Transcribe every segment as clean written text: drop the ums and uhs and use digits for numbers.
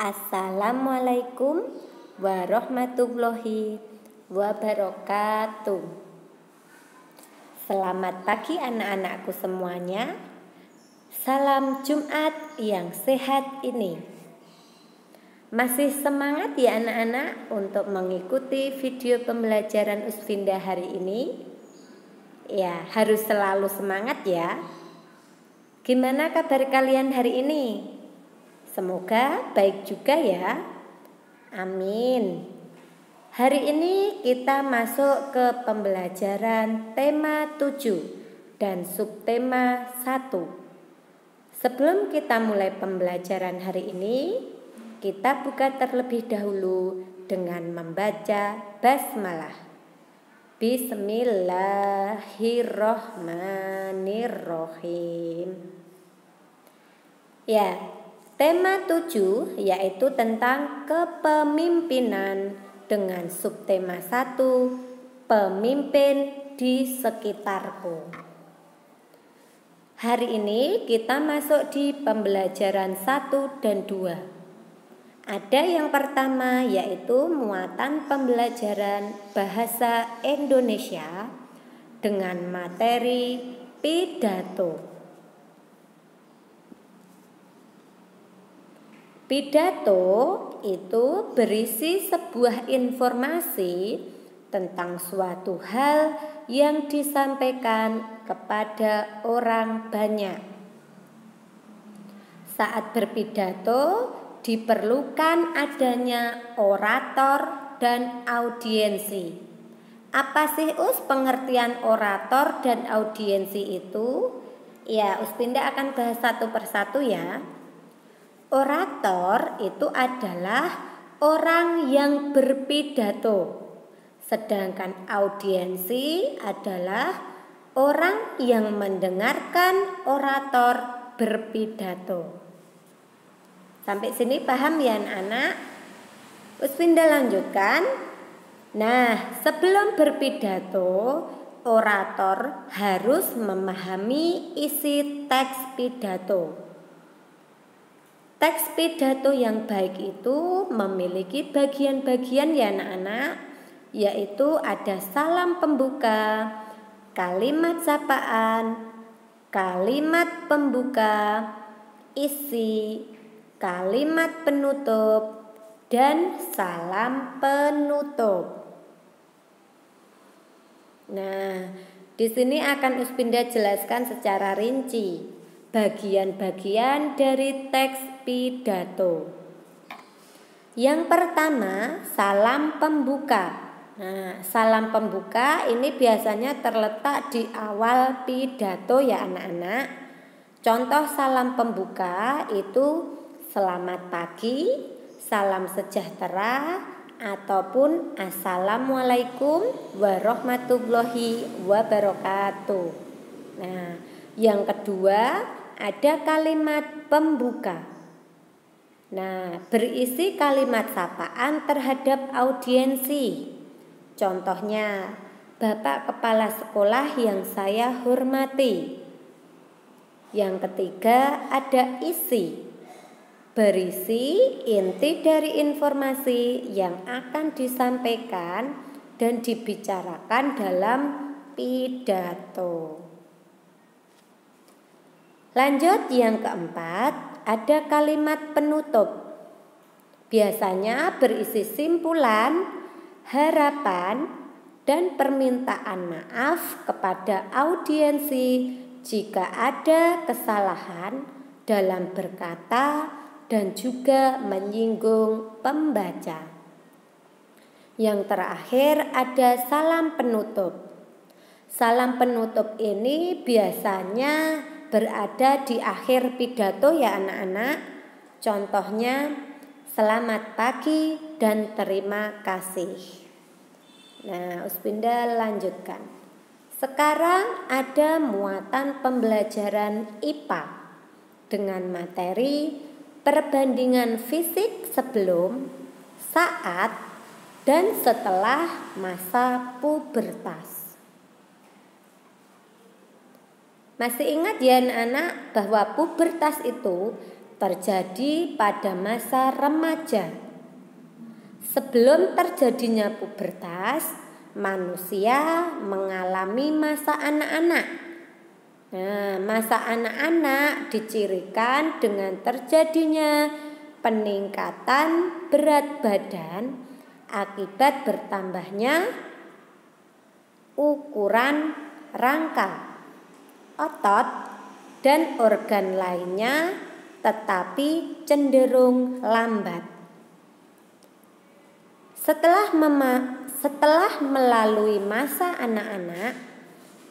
Assalamualaikum warahmatullahi wabarakatuh. Selamat pagi anak-anakku semuanya. Salam Jumat yang sehat ini. Masih semangat ya anak-anak untuk mengikuti video pembelajaran Usfinda hari ini? Ya, harus selalu semangat ya. Gimana kabar kalian hari ini? Semoga baik juga ya. Amin. Hari ini kita masuk ke pembelajaran tema 7 dan subtema 1. Sebelum kita mulai pembelajaran hari ini, kita buka terlebih dahulu dengan membaca basmalah. Bismillahirrohmanirrohim. Ya, tema 7 yaitu tentang kepemimpinan dengan subtema 1, pemimpin di sekitarku. Hari ini kita masuk di pembelajaran 1 dan 2. Ada yang pertama yaitu muatan pembelajaran bahasa Indonesia dengan materi pidato. Pidato itu berisi sebuah informasi tentang suatu hal yang disampaikan kepada orang banyak. Saat berpidato diperlukan adanya orator dan audiensi. Apa sih pengertian orator dan audiensi itu? Ya, Uspinda akan bahas satu persatu ya. Orator itu adalah orang yang berpidato, sedangkan audiensi adalah orang yang mendengarkan orator berpidato. Sampai sini paham ya anak-anak? Uspinda lanjutkan. Nah, sebelum berpidato, orator harus memahami isi teks pidato. Teks pidato yang baik itu memiliki bagian-bagian ya anak-anak, yaitu ada salam pembuka, kalimat sapaan, kalimat pembuka, isi, kalimat penutup, dan salam penutup. Nah, di sini akan Uspinda jelaskan secara rinci bagian-bagian dari teks pidato. Yang pertama, salam pembuka. Nah, salam pembuka ini biasanya terletak di awal pidato ya anak-anak. Contoh salam pembuka itu selamat pagi, salam sejahtera, ataupun assalamualaikum warahmatullahi wabarakatuh. Nah, yang kedua ada kalimat pembuka. Nah, berisi kalimat sapaan terhadap audiensi. Contohnya, Bapak Kepala Sekolah yang saya hormati. Yang ketiga ada isi. Berisi inti dari informasi yang akan disampaikan dan dibicarakan dalam pidato. Lanjut yang keempat, ada kalimat penutup. Biasanya berisi simpulan, harapan, dan permintaan maaf kepada audiensi jika ada kesalahan dalam berkata dan juga menyinggung pembaca. Yang terakhir ada salam penutup. Salam penutup ini biasanya berada di akhir pidato ya anak-anak. Contohnya selamat pagi dan terima kasih. Nah, Uspinda lanjutkan. Sekarang ada muatan pembelajaran IPA dengan materi perbandingan fisik sebelum, saat, dan setelah masa pubertas. Masih ingat ya anak-anak bahwa pubertas itu terjadi pada masa remaja. Sebelum terjadinya pubertas, manusia mengalami masa anak-anak. Nah, masa anak-anak dicirikan dengan terjadinya peningkatan berat badan akibat bertambahnya ukuran rangka, otot, dan organ lainnya, tetapi cenderung lambat. Setelah melalui masa anak-anak,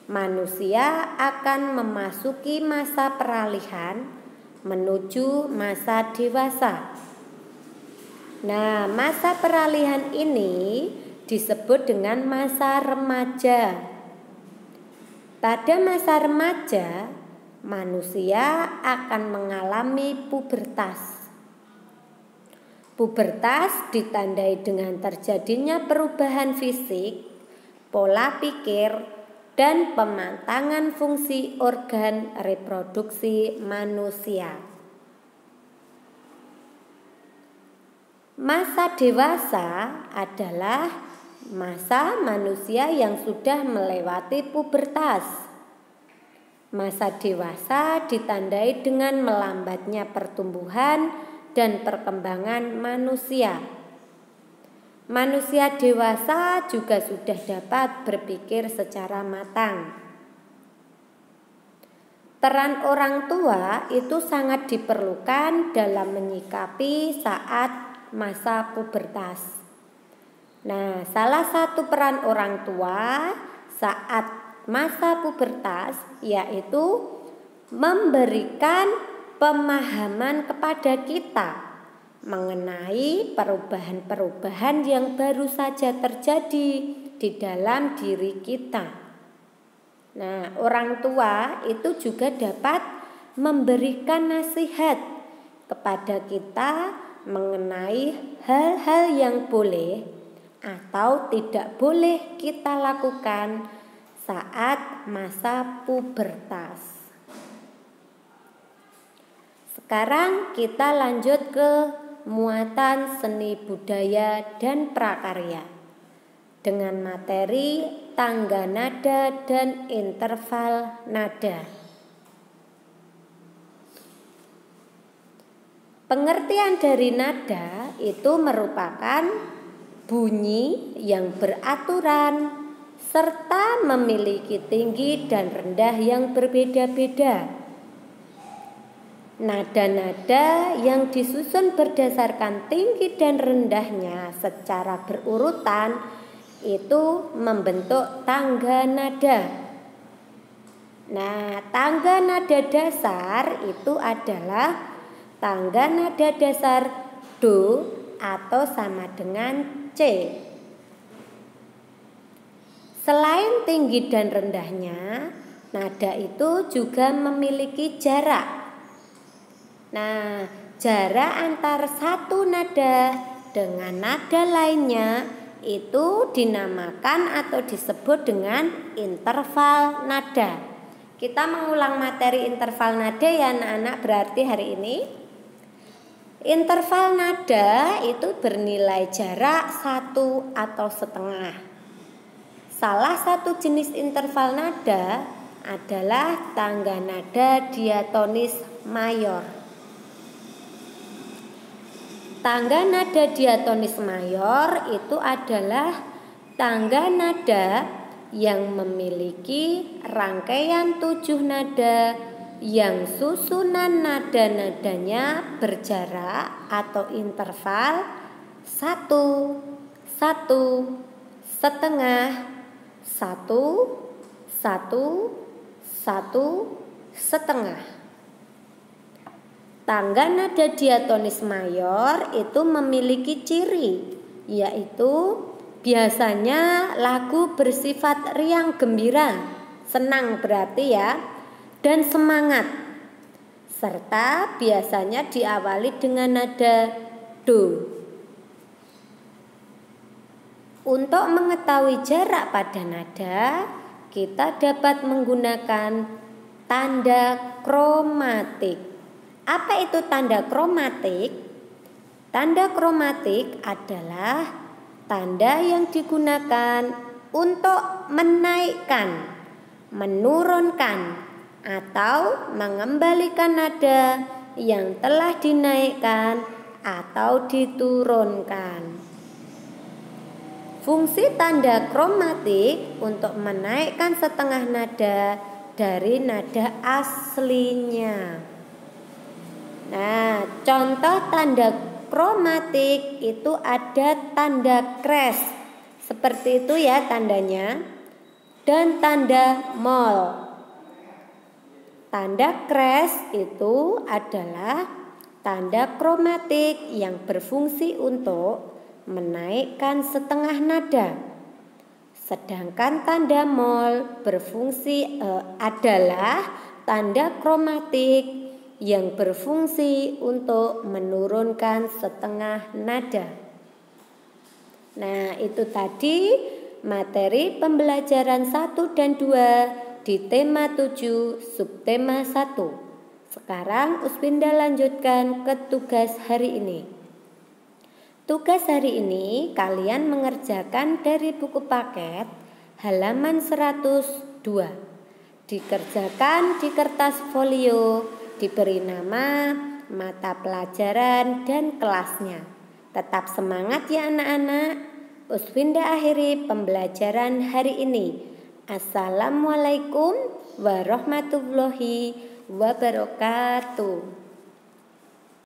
manusia akan memasuki masa peralihan menuju masa dewasa. Nah, masa peralihan ini disebut dengan masa remaja. Pada masa remaja, manusia akan mengalami pubertas. Pubertas ditandai dengan terjadinya perubahan fisik, pola pikir, dan pematangan fungsi organ reproduksi manusia. Masa dewasa adalah masa manusia yang sudah melewati pubertas. Masa dewasa ditandai dengan melambatnya pertumbuhan dan perkembangan manusia. Manusia dewasa juga sudah dapat berpikir secara matang. Peran orang tua itu sangat diperlukan dalam menyikapi saat masa pubertas. Nah, salah satu peran orang tua saat masa pubertas yaitu memberikan pemahaman kepada kita mengenai perubahan-perubahan yang baru saja terjadi di dalam diri kita. Nah, orang tua itu juga dapat memberikan nasihat kepada kita mengenai hal-hal yang boleh atau tidak boleh kita lakukan saat masa pubertas. Sekarang kita lanjut ke muatan seni budaya dan prakarya dengan materi tangga nada dan interval nada. Pengertian dari nada itu merupakan bunyi yang beraturan serta memiliki tinggi dan rendah yang berbeda-beda. Nada-nada yang disusun berdasarkan tinggi dan rendahnya secara berurutan itu membentuk tangga nada. Nah, tangga nada dasar itu adalah tangga nada dasar Do atau sama dengan C. Selain tinggi dan rendahnya, nada itu juga memiliki jarak. Nah, jarak antar satu nada dengan nada lainnya itu dinamakan atau disebut dengan interval nada. Kita mengulang materi interval nada ya anak-anak, berarti hari ini interval nada itu bernilai jarak 1 atau setengah. Salah satu jenis interval nada adalah tangga nada diatonis mayor. Tangga nada diatonis mayor itu adalah tangga nada yang memiliki rangkaian 7 nada yang susunan nada-nadanya berjarak atau interval 1, 1, setengah, 1, 1, 1, setengah. Tangga nada diatonis mayor itu memiliki ciri, yaitu biasanya lagu bersifat riang gembira, senang berarti ya, dan semangat. Serta biasanya diawali dengan nada Do. Untuk mengetahui jarak pada nada, kita dapat menggunakan tanda kromatik. Apa itu tanda kromatik? Tanda kromatik adalah tanda yang digunakan untuk menaikkan, menurunkan, atau mengembalikan nada yang telah dinaikkan atau diturunkan. Fungsi tanda kromatik untuk menaikkan setengah nada dari nada aslinya. Nah, contoh tanda kromatik itu ada tanda kres, seperti itu ya tandanya, dan tanda mol. Tanda kres itu adalah tanda kromatik yang berfungsi untuk menaikkan setengah nada. Sedangkan tanda mol berfungsi adalah tanda kromatik yang berfungsi untuk menurunkan setengah nada. Nah, itu tadi materi pembelajaran 1 dan 2 di tema 7 subtema 1. Sekarang Uswinda lanjutkan ke tugas hari ini. Tugas hari ini kalian mengerjakan dari buku paket halaman 102. Dikerjakan di kertas folio, diberi nama, mata pelajaran, dan kelasnya. Tetap semangat ya anak-anak. Uswinda akhiri pembelajaran hari ini. Assalamualaikum warahmatullahi wabarakatuh.